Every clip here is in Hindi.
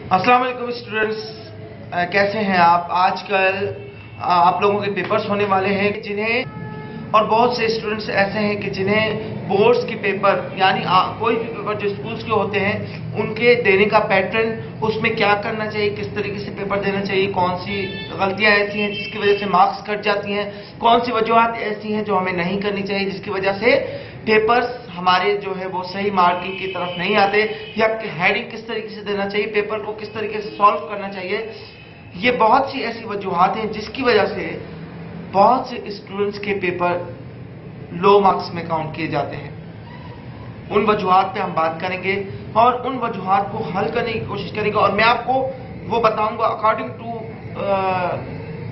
अस्सलाम वालेकुम स्टूडेंट्स, कैसे हैं आप। आजकल आप लोगों के पेपर्स होने वाले हैं जिन्हें, और बहुत से स्टूडेंट्स ऐसे हैं कि जिन्हें बोर्ड्स के पेपर यानी कोई भी पेपर जो स्कूल्स के होते हैं उनके देने का पैटर्न, उसमें क्या करना चाहिए, किस तरीके से पेपर देना चाहिए, कौन सी गलतियां ऐसी हैं जिसकी वजह से मार्क्स कट जाती हैं, कौन सी वजूहत ऐसी हैं जो हमें नहीं करनी चाहिए जिसकी वजह से पेपर्स हमारे जो है वो सही मार्किंग की तरफ नहीं आते, या हेडिंग किस तरीके से देना चाहिए, पेपर को किस तरीके से सॉल्व करना चाहिए। ये बहुत सी ऐसी वजूहत हैं जिसकी वजह से बहुत से स्टूडेंट्स के पेपर लो मार्क्स में काउंट किए जाते हैं। उन वजूहत पे हम बात करेंगे और उन वजूहत को हल करने की कोशिश करेंगे, और मैं आपको वो बताऊंगा according to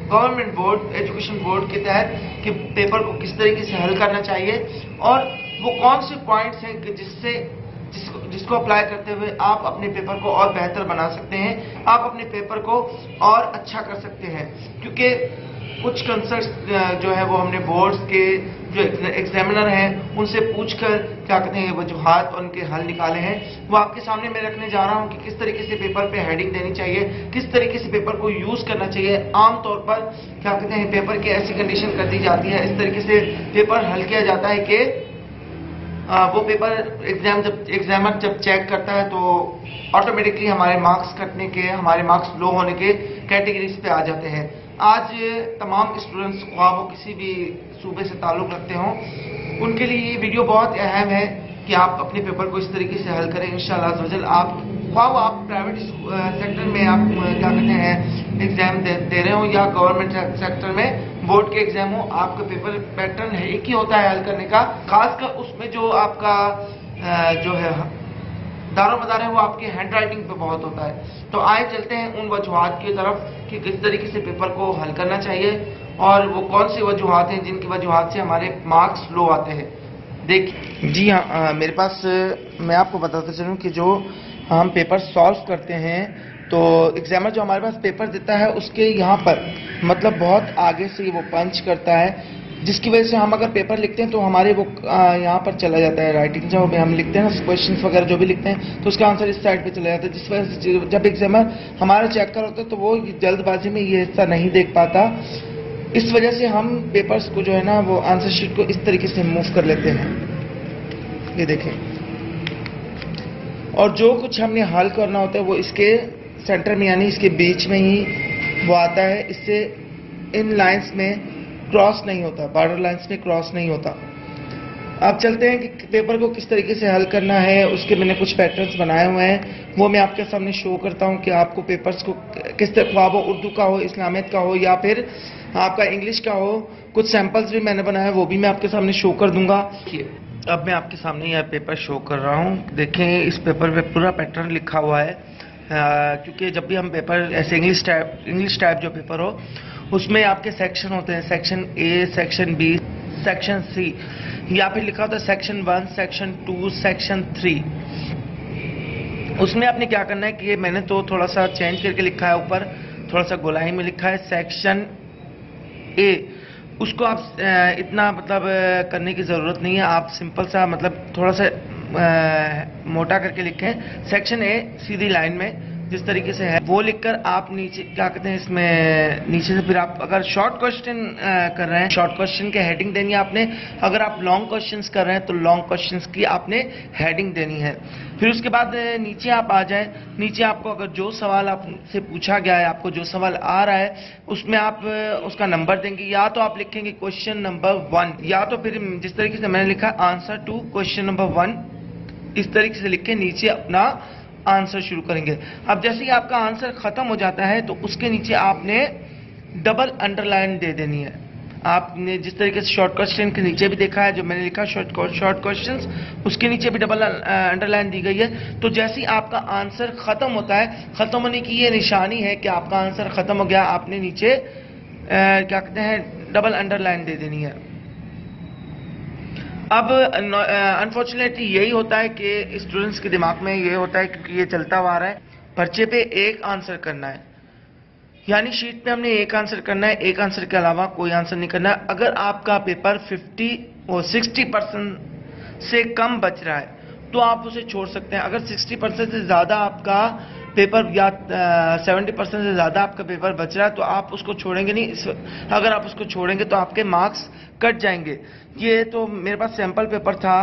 government board, education board के तहत कि पेपर को किस तरीके से हल करना चाहिए और वो कौन से पॉइंट्स हैं कि जिसको अप्लाई करते हुए आप अपने पेपर को और बेहतर बना सकते हैं, आप अपने पेपर को और अच्छा कर सकते हैं। क्योंकि कुछ कंसर्न जो है वो हमने बोर्ड्स के जो एग्जामिनर हैं उनसे पूछकर क्या कहते हैं वजूहात और उनके हल निकाले हैं, वो आपके सामने मैं रखने जा रहा हूं कि किस तरीके से पेपर पे हेडिंग देनी चाहिए, किस तरीके से पेपर को यूज करना चाहिए। आमतौर पर क्या कहते हैं पेपर की ऐसी कंडीशन कर दी जाती है, इस तरीके से पेपर हल किया जाता है कि वो पेपर एग्जामर जब चेक करता है तो ऑटोमेटिकली हमारे मार्क्स कटने के, हमारे मार्क्स लो होने के कैटेगरीज पे आ जाते हैं। आज तमाम स्टूडेंट्स ख्वाह वो किसी भी सूबे से ताल्लुक़ रखते हों, उनके लिए ये वीडियो बहुत अहम है कि आप अपने पेपर को इस तरीके से हल करें। इंशाअल्लाह अज़्ज़वजल आप ख्वाह आप प्राइवेट सेक्टर में आप क्या कहते हैं एग्जाम दे रहे हो या गवर्नमेंट सेक्टर में बोर्ड के एग्जाम हो, आपका पेपर पैटर्न एक ही होता है हल करने का। खासकर उसमें जो आपका जो है दारोमदार है वो आपके हैंड राइटिंग पे बहुत होता है। तो आए चलते हैं उन वजूहात की तरफ कि किस तरीके से पेपर को हल करना चाहिए और वो कौन सी वजूहात हैं जिनकी वजूहात से हमारे मार्क्स लो आते हैं। देखिए जी हाँ, मेरे पास मैं आपको बताता चलूँ कि जो हम पेपर सॉल्व करते हैं तो एग्जामर जो हमारे पास पेपर देता है उसके यहाँ पर मतलब बहुत आगे से वो पंच करता है, जिसकी वजह से हम अगर पेपर लिखते हैं तो हमारे वो यहाँ पर चला जाता है। राइटिंग जो हम लिखते हैं ना, क्वेश्चंस वगैरह जो भी लिखते हैं तो उसका आंसर इस साइड पे चला जाता है, जिस वजह से जब एग्जामर हमारा चेक कर होता है तो वो जल्दबाजी में ये हिस्सा नहीं देख पाता। इस वजह से हम पेपर्स को जो है ना वो आंसर शीट को इस तरीके से मूव कर लेते हैं, ये देखें, और जो कुछ हमने हल करना होता है वो इसके सेंटर में यानी इसके बीच में ही वो आता है। इससे इन लाइंस में क्रॉस नहीं होता, बॉर्डर लाइंस में क्रॉस नहीं होता। अब चलते हैं कि पेपर को किस तरीके से हल करना है। उसके मैंने कुछ पैटर्न्स बनाए हुए हैं, वो मैं आपके सामने शो करता हूं कि आपको पेपर्स को किस तरह, ख्वाह वो उर्दू का हो, इस्लामियत का हो या फिर आपका इंग्लिश का हो। कुछ सैंपल्स भी मैंने बनाए वो भी मैं आपके सामने शो कर दूंगा। अब मैं आपके सामने यह पेपर शो कर रहा हूँ, देखें इस पेपर पे पूरा पैटर्न लिखा हुआ है। क्योंकि जब भी हम पेपर ऐसे इंग्लिश टाइप जो पेपर हो उसमें आपके सेक्शन होते हैं, section A, section B, section C, या फिर लिखा होता है सेक्शन 1, सेक्शन 2, सेक्शन 3। उसमें आपने क्या करना है कि ये मैंने तो थोड़ा सा चेंज करके लिखा है, ऊपर थोड़ा सा गोलाई में लिखा है सेक्शन ए। उसको आप इतना मतलब करने की ज़रूरत नहीं है, आप सिंपल सा मतलब थोड़ा सा मोटा करके लिखें सेक्शन ए सीधी लाइन में जिस तरीके से है वो लिखकर आप नीचे क्या कहते हैं इसमें नीचे से फिर आप अगर शॉर्ट क्वेश्चन कर रहे हैं शॉर्ट क्वेश्चन की हेडिंग देनी है आपने, अगर आप लॉन्ग क्वेश्चंस कर रहे हैं तो लॉन्ग क्वेश्चंस की आपने हेडिंग देनी है। फिर उसके बाद नीचे आप आ जाए, नीचे आपको अगर जो सवाल आपसे पूछा गया है, आपको जो सवाल आ रहा है उसमें आप उसका नंबर देंगे, या तो आप लिखेंगे क्वेश्चन नंबर 1 या तो फिर जिस तरीके से मैंने लिखा आंसर टू क्वेश्चन नंबर 1, इस तरीके से लिख के नीचे अपना आंसर शुरू करेंगे। अब जैसे ही आपका आंसर खत्म हो जाता है तो उसके नीचे आपने डबल अंडरलाइन दे देनी है। आपने जिस तरीके से शॉर्ट क्वेश्चन के नीचे भी देखा है जो मैंने लिखा शॉर्ट क्वेश्चंस, उसके नीचे भी डबल अंडरलाइन दी गई है। तो जैसे ही आपका आंसर खत्म होता है, खत्म होने की ये निशानी है कि आपका आंसर खत्म हो गया, आपने नीचे क्या कहते हैं डबल अंडरलाइन दे देनी है। अब अनफॉर्चुनेटली यही होता है कि स्टूडेंट्स के दिमाग में ये होता है क्योंकि ये चलता हुआ आ रहा है, पर्चे पे एक आंसर करना है, यानी शीट पे हमने एक आंसर करना है, एक आंसर के अलावा कोई आंसर नहीं करना है। अगर आपका पेपर 50 और 60% से कम बच रहा है तो आप उसे छोड़ सकते हैं। अगर 60% से ज़्यादा आपका पेपर या 70% से ज़्यादा आपका पेपर बच रहा है तो आप उसको छोड़ेंगे नहीं। अगर आप उसको छोड़ेंगे तो आपके मार्क्स कट जाएंगे। ये तो मेरे पास सैंपल पेपर था,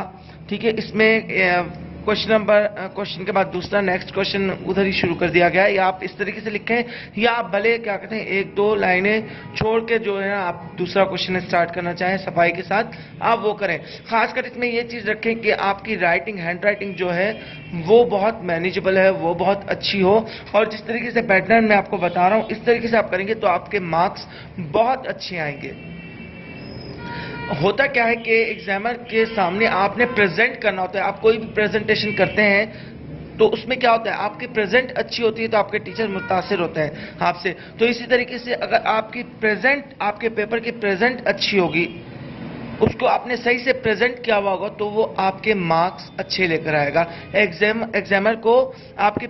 ठीक है। इसमें क्वेश्चन के बाद दूसरा नेक्स्ट क्वेश्चन उधर ही शुरू कर दिया गया है। या आप इस तरीके से लिखें या आप भले क्या कहते हैं 1-2 लाइनें छोड़ के जो है ना आप दूसरा क्वेश्चन स्टार्ट करना चाहें सफाई के साथ, आप वो करें। खासकर इसमें ये चीज़ रखें कि आपकी राइटिंग, हैंड राइटिंग जो है वो बहुत मैनेजेबल है, वो बहुत अच्छी हो। और जिस तरीके से पैटर्न मैं आपको बता रहा हूँ इस तरीके से आप करेंगे तो आपके मार्क्स बहुत अच्छे आएंगे। होता क्या है कि एग्जामर के सामने आपने प्रेजेंट करना होता है। आप कोई भी प्रेजेंटेशन करते हैं तो उसमें क्या होता है, आपकी प्रेजेंट अच्छी होती है तो आपके टीचर मुतासिर होते हैं आपसे। तो इसी तरीके से अगर आपकी प्रेजेंट, आपके पेपर की प्रेजेंट अच्छी होगी, उसको आपने सही से प्रेजेंट किया हुआ होगा तो वो आपके मार्क्स अच्छे लेकर आएगा। एग्जामर को आपके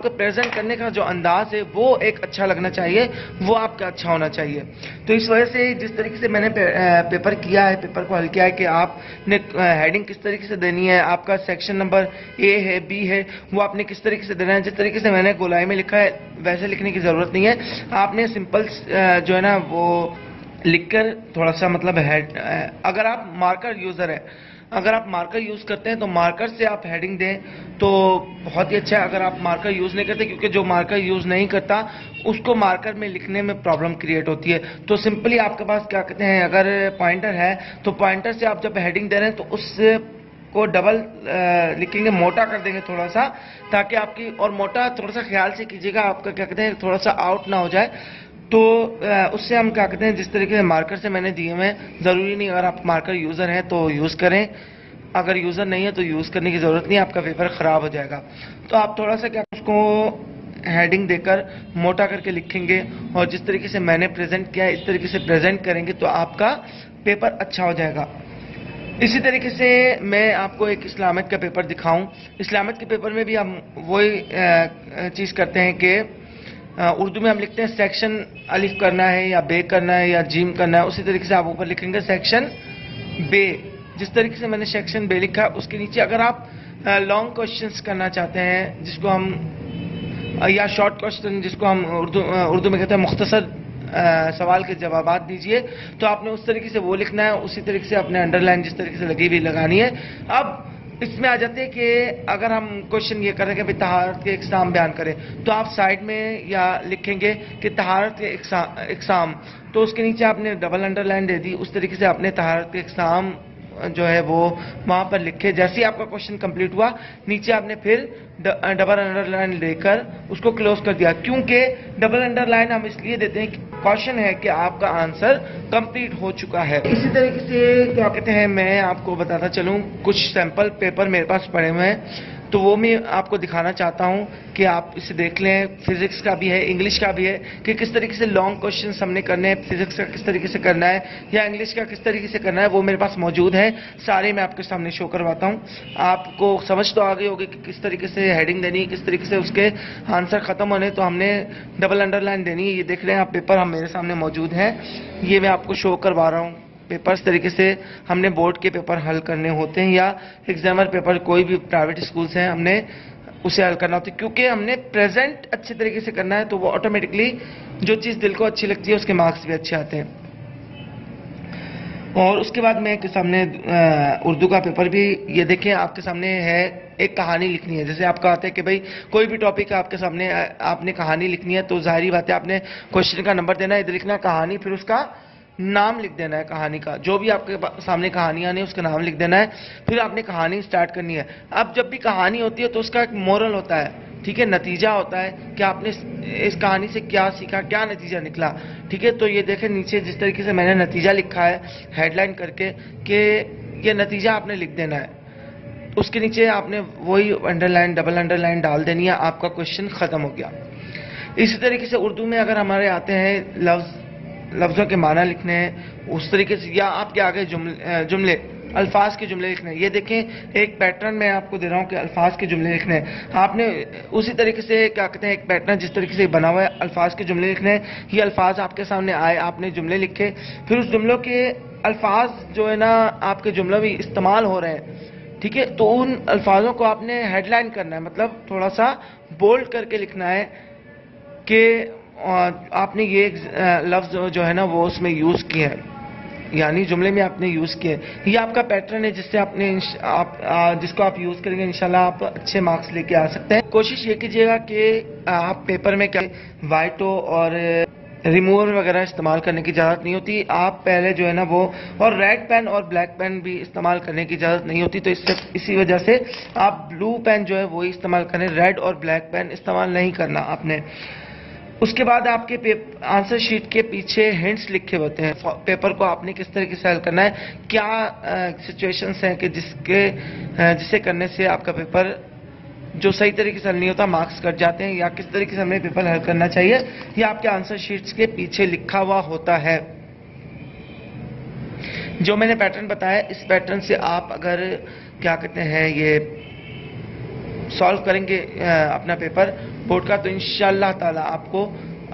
प्रेजेंट करने का जो अंदाज है वो एक अच्छा लगना चाहिए, वो आपका अच्छा होना चाहिए। तो इस वजह से जिस तरीके से मैंने पेपर किया है, पेपर को हल किया है कि आपने हेडिंग किस तरीके से देनी है, आपका सेक्शन नंबर ए है, बी है, वो आपने किस तरीके से देना है। जिस तरीके से मैंने गोलाई में लिखा है वैसे लिखने की जरूरत नहीं है। आपने सिंपल जो है ना वो लिखकर थोड़ा सा मतलब अगर आप मार्कर यूजर है, अगर आप मार्कर यूज करते हैं तो मार्कर से आप हेडिंग दें तो बहुत ही अच्छा है। अगर आप मार्कर यूज नहीं करते, क्योंकि जो मार्कर यूज नहीं करता उसको मार्कर में लिखने में प्रॉब्लम क्रिएट होती है। तो सिंपली आपके पास क्या कहते हैं, अगर पॉइंटर है तो पॉइंटर से आप जब हेडिंग दे रहे हैं तो उससे को डबल लिखेंगे, मोटा कर देंगे थोड़ा सा, ताकि आपकी, और मोटा थोड़ा सा ख्याल से कीजिएगा आपका क्या कहते हैं थोड़ा सा आउट ना हो जाए। तो उससे हम क्या कहते हैं जिस तरीके से मार्कर से मैंने दिए हुए, जरूरी नहीं अगर आप मार्कर यूजर हैं तो यूज करें, अगर यूजर नहीं है तो यूज करने की जरूरत नहीं, आपका पेपर खराब हो जाएगा। तो आप थोड़ा सा क्या उसको हेडिंग देकर मोटा करके लिखेंगे और जिस तरीके से मैंने प्रेजेंट किया है इस तरीके से प्रेजेंट करेंगे तो आपका पेपर अच्छा हो जाएगा। इसी तरीके से मैं आपको एक इस्लामिक का पेपर दिखाऊं। इस्लामिक के पेपर में भी हम वही चीज़ करते हैं कि उर्दू में हम लिखते हैं सेक्शन अलिफ करना है या बे करना है या जीम करना है, उसी तरीके से आप ऊपर लिखेंगे सेक्शन बे। जिस तरीके से मैंने सेक्शन बे लिखा उसके नीचे अगर आप लॉन्ग क्वेश्चंस करना चाहते हैं जिसको हम, या शॉर्ट क्वेश्चन जिसको हम उर्दू में कहते हैं मुख्तसर सवाल के जवाबात दीजिए, तो आपने उस तरीके से वो लिखना है। उसी तरीके से अपने अंडरलाइन जिस तरीके से लगी हुई लगानी है। अब इसमें आ जाते हैं कि अगर हम क्वेश्चन ये करें कि तहारत के इक़साम बयान करें तो आप साइड में या लिखेंगे कि तहारत के इक़साम, तो उसके नीचे आपने डबल अंडरलाइन दे दी। उस तरीके से आपने तहारत के इक़साम जो है वो वहां पर लिखे। जैसे ही आपका क्वेश्चन कंप्लीट हुआ नीचे आपने फिर डबल अंडरलाइन लेकर उसको क्लोज कर दिया, क्योंकि डबल अंडरलाइन हम इसलिए देते हैं कि क्वेश्चन है कि आपका आंसर कंप्लीट हो चुका है। इसी तरीके से क्या कहते हैं मैं आपको बताता चलूं, कुछ सैंपल पेपर मेरे पास पड़े हुए हैं तो वो मैं आपको दिखाना चाहता हूं कि आप इसे देख लें। फिजिक्स का भी है, इंग्लिश का भी है कि किस तरीके से लॉन्ग क्वेश्चन हमने करने हैं, फिजिक्स का किस तरीके से करना है या इंग्लिश का किस तरीके से करना है, वो मेरे पास मौजूद है। सारे मैं आपके सामने शो करवाता हूं। आपको समझ तो आ गई होगी कि किस तरीके से हेडिंग देनी है, किस तरीके से उसके आंसर खत्म होने तो हमने डबल अंडरलाइन देनी है। ये देख रहे हैं आप पेपर हम मेरे सामने मौजूद है, ये मैं आपको शो करवा रहा हूँ। पेपर इस तरीके से हमने बोर्ड के पेपर हल करने होते हैं या एग्जामर पेपर कोई भी प्राइवेट स्कूल से हमने उसे हल करना होता है, क्योंकि हमने प्रेजेंट अच्छे तरीके से करना है तो वो ऑटोमेटिकली जो चीज़ दिल को अच्छी लगती है उसके मार्क्स भी अच्छे आते हैं। और उसके बाद मैं के सामने उर्दू का पेपर भी, ये देखें आपके सामने है, एक कहानी लिखनी है। जैसे आपका आता है कि भाई कोई भी टॉपिक आपके सामने आपने कहानी लिखनी है तो जाहिर बात है आपने क्वेश्चन का नंबर देना है, इधर लिखना है कहानी, फिर उसका नाम लिख देना है कहानी का, जो भी आपके सामने कहानियां आनी है उसका नाम लिख देना है, फिर आपने कहानी स्टार्ट करनी है। अब जब भी कहानी होती है तो उसका एक मोरल होता है, ठीक है, नतीजा होता है कि आपने इस कहानी से क्या सीखा, क्या नतीजा निकला, ठीक है। तो ये देखें नीचे जिस तरीके से मैंने नतीजा लिखा है हेडलाइन करके कि ये नतीजा आपने लिख देना है, उसके नीचे आपने वही अंडरलाइन डबल अंडरलाइन डाल देनी है, आपका क्वेश्चन खत्म हो गया। इसी तरीके से उर्दू में अगर हमारे आते हैं लफ्ज़ों के माना लिखने हैं उस तरीके से, या आपके आगे जुमले अल्फाज के जुमले लिखने हैं। ये देखें एक पैटर्न मैं आपको दे रहा हूँ कि अल्फाज के जुमले लिखने हैं। आपने उसी तरीके से क्या कहते हैं एक पैटर्न जिस तरीके से बना हुआ है अल्फाज के जुमले लिखने हैं। ये अल्फाज आपके सामने आए, आपने जुमले लिखे, फिर उस जुमलों के अल्फाज जो है ना आपके जुमलों में इस्तेमाल हो रहे हैं, ठीक है, तो उन अल्फाजों को आपने हेडलाइन करना है, मतलब थोड़ा सा बोल्ड करके लिखना है कि आपने ये लफ्ज जो है ना वो उसमें यूज किया है, यानी जुमले में आपने यूज किया है। ये आपका पैटर्न है जिससे आपने जिसको आप यूज करेंगे इंशाल्लाह आप अच्छे मार्क्स लेके आ सकते हैं। कोशिश ये कीजिएगा कि आप पेपर में क्या वाइटो और रिमूवर वगैरह इस्तेमाल करने की इजाज़त नहीं होती। आप पहले जो है ना वो, और रेड पेन और ब्लैक पेन भी इस्तेमाल करने की इजाज़त नहीं होती, तो इसी वजह से आप ब्लू पेन जो है वही इस्तेमाल करें, रेड और ब्लैक पेन इस्तेमाल नहीं करना आपने। उसके बाद आपके आंसर शीट के पीछे हिंट्स लिखे होते हैं, पेपर को आपने किस तरीके से हल करना है, क्या सिचुएशंस हैं कि जिसे करने से आपका पेपर जो सही तरीके से हल नहीं होता मार्क्स कट जाते हैं, या किस तरीके से हमें पेपर हल करना चाहिए, ये आपके आंसर शीट्स के पीछे लिखा हुआ होता है। जो मैंने पैटर्न बताया, इस पैटर्न से आप अगर क्या कहते हैं ये सॉल्व करेंगे अपना पेपर बोर्ड का, तो इंशाअल्लाह ताला आपको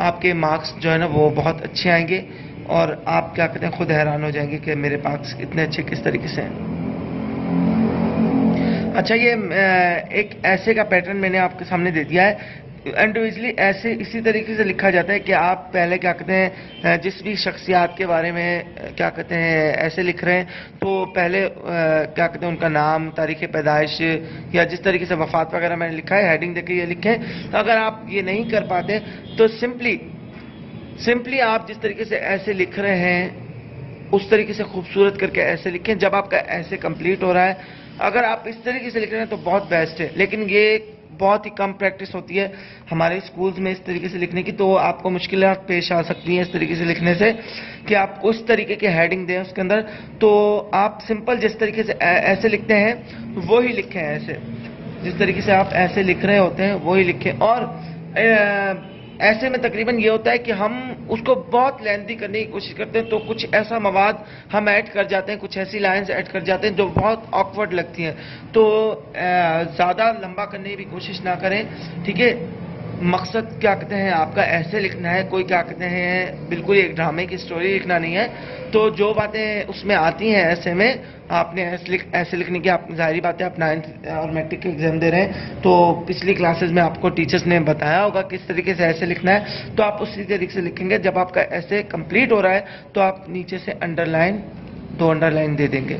आपके मार्क्स जो है ना वो बहुत अच्छे आएंगे और आप क्या कहते हैं खुद हैरान हो जाएंगे कि मेरे मार्क्स इतने अच्छे किस तरीके से हैं। अच्छा, ये एक ऐसे का पैटर्न मैंने आपके सामने दे दिया है। इंडिविजुअली ऐसे इसी तरीके से लिखा जाता है कि आप पहले क्या कहते हैं जिस भी शख्सियात के बारे में क्या कहते हैं ऐसे लिख रहे हैं, तो पहले क्या कहते हैं उनका नाम, तारीख पैदाइश, या जिस तरीके से वफात वगैरह मैंने लिखा है हेडिंग देके ये लिखें। तो अगर आप ये नहीं कर पाते तो सिंपली आप जिस तरीके से ऐसे लिख रहे हैं उस तरीके से खूबसूरत करके ऐसे लिखें। जब आपका ऐसे कंप्लीट हो रहा है, अगर आप इस तरीके से लिख रहे हैं तो बहुत बेस्ट है, लेकिन ये बहुत ही कम प्रैक्टिस होती है हमारे स्कूल्स में इस तरीके से लिखने की, तो आपको मुश्किलात पेश आ सकती हैं इस तरीके से लिखने से कि आप उस तरीके के हेडिंग दें उसके अंदर। तो आप सिंपल जिस तरीके से ऐसे लिखते हैं वो ही लिखें, ऐसे जिस तरीके से आप ऐसे लिख रहे होते हैं वो ही लिखें। और ऐसे में तकरीबन ये होता है कि हम उसको बहुत लेंथी करने की कोशिश करते हैं, तो कुछ ऐसा मवाद हम ऐड कर जाते हैं, कुछ ऐसी लाइंस ऐड कर जाते हैं जो बहुत ऑकवर्ड लगती हैं, तो ज़्यादा लंबा करने की कोशिश ना करें, ठीक है। मकसद क्या कहते हैं आपका ऐसे लिखना है, कोई क्या कहते हैं बिल्कुल एक ड्रामे की स्टोरी लिखना नहीं है। तो जो बातें उसमें आती हैं ऐसे में आपने ऐसे लिखने की, आप जाहिर बात है आप 9th और मैट्रिक के एग्जाम दे रहे हैं, तो पिछली क्लासेस में आपको टीचर्स ने बताया होगा किस तरीके से ऐसे लिखना है, तो आप उसी तरीके से लिखेंगे। जब आपका ऐसे कंप्लीट हो रहा है तो आप नीचे से अंडरलाइन 2 अंडरलाइन दे देंगे।